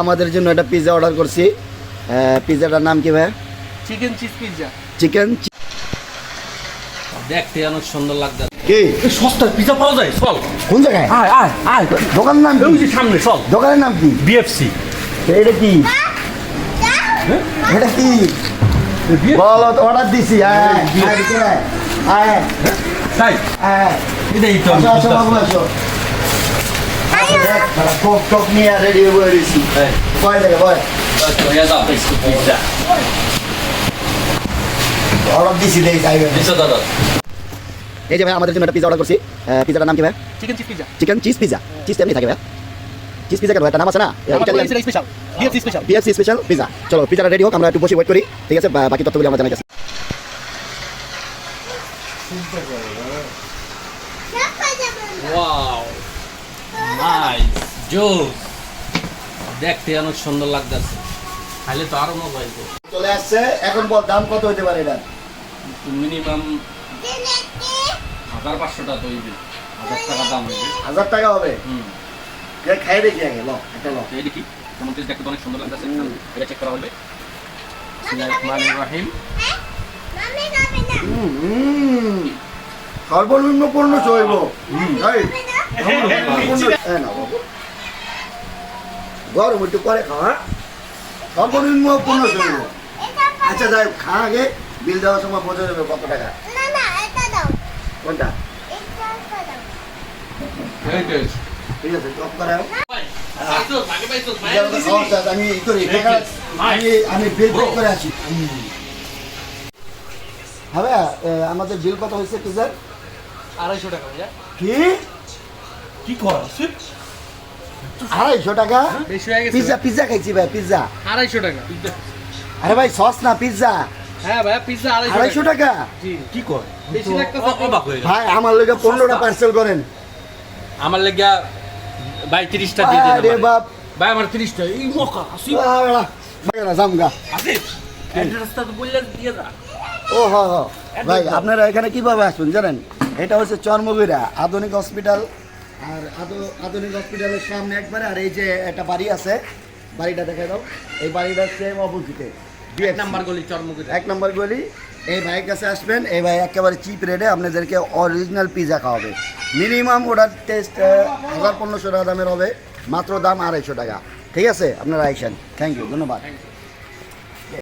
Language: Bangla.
আমাদের জন্য একটা পিৎজা অর্ডার করছি। পিৎজাটার নাম কি ভাই? Chicken cheese pizza. চিকেন দেখতে অনেক সুন্দর লাগছে। কি সস্তার পিৎজা পাওয়া যায়? চল। কোন জায়গায়? আয় আয় আয়, দোকানের নাম ওই কি? যে সামনে চল। দোকানের নাম কি? বিএফসি। এটা কি? এটা কি বলো তো, অর্ডার দিছি। তাই এটাই তো আমি বুঝতেছি। কোক টোক নিয়ে রেডি হয়ে রয়েছি। কয় জায়গায় বয় পিৎজা অর্ডার দিছি, দেই চাইবে। দাদা এই যে ভাই আমাদের জন্য একটা পিৎজা অর্ডার করছি। পিৎজাটার নাম কি ভাই? Chicken cheese pizza. Chicken cheese pizza. Cheese এমনি থাকে ভাই? চিজ পিৎজা কেন একটা নাম আছে না? Special BFC special. BFC special pizza. চলো পিৎজাটা রেডি হোক, আমরা একটু বসে ওয়েট করি। ঠিক আছে, বাকি তথ্যগুলো আমরা জানাই যাচ্ছি। ওয়াও নাইস জোস, দেখতে অনেক সুন্দর লাগতেছে। খাইলে তো আরো মজা হইব। চলে আসছে। এখন বল দাম কত হতে পারে এটা? মিনিমাম 1500 টাকা তো হইবে। 1000 টাকা দাম হইবে। 1000 টাকা হবে। খাই দেখি আগে, লো একটা লো। এই দেখি কেমন টেস্ট, দেখতে তো অনেক সুন্দর লাগতেছে। এটা চেক করা হবে। বিসমিল্লাহির রহিম। সর্বনিম্ন 1500 হইব। গরম একটু পরে খাওয়া, সর্বনিম্ন 1500 হইব। আচ্ছা যাই খা, আগে বিল দেওয়ার সময় বোঝা যাবে কত টাকা। কোনটা? ঠিক আছে, টপ করাও। আমি ই করি, আমি বিল পে করে আসি। হ্যাঁ, আমাদের বিল কত হয়েছে পিজার? 250 টাকা ভাইয়া। কি কি করা? 250 টাকা? বেশি হয়ে গেছে। পিজ্জা পিজ্জা খাইছি ভাই, পিজ্জা। 250 টাকা। আরে ভাই সস না, পিজ্জা। হ্যাঁ ভাইয়া পিৎজা 250 টাকা? জি কি কর? বেশি লাগতেছে। অবাক হয়ে গেল। ভাই আমার লোকে 15টা পার্সেল করেন। আমার লাগিয়া ভাই 30টা দিয়ে দেন। আরে বাপ, ভাই আমার 30টা। এই মকা আসি জামগা। আসিফ অ্যাড্রেসটা তো বললেন দিয়ে দা। ও হ হ ভাই, আপনারা এখানে কিভাবে আসবেন জানেন? এটা হচ্ছে চর্মগুড়া আধুনিক হসপিটাল। আর আধুনিক হসপিটালের সামনে একবারে। আর এই যে একটা বাড়ি আছে, বাড়িটা দেখে দাও। এই বাড়িটার সেম অপোজিটে 1 নাম্বার গলি চরমুগুড়া। 1 নম্বর গলি। এই ভাইয়ের কাছে আসবেন। এই ভাই একেবারে চিপ রেটে আপনাদেরকে অরিজিনাল পিৎজা খাওয়াবে। মিনিমাম ওটার টেস্ট 1500 টাকা দামের হবে, মাত্র দাম 250 টাকা। ঠিক আছে, আপনারা আইসেন। থ্যাংক ইউ, ধন্যবাদ।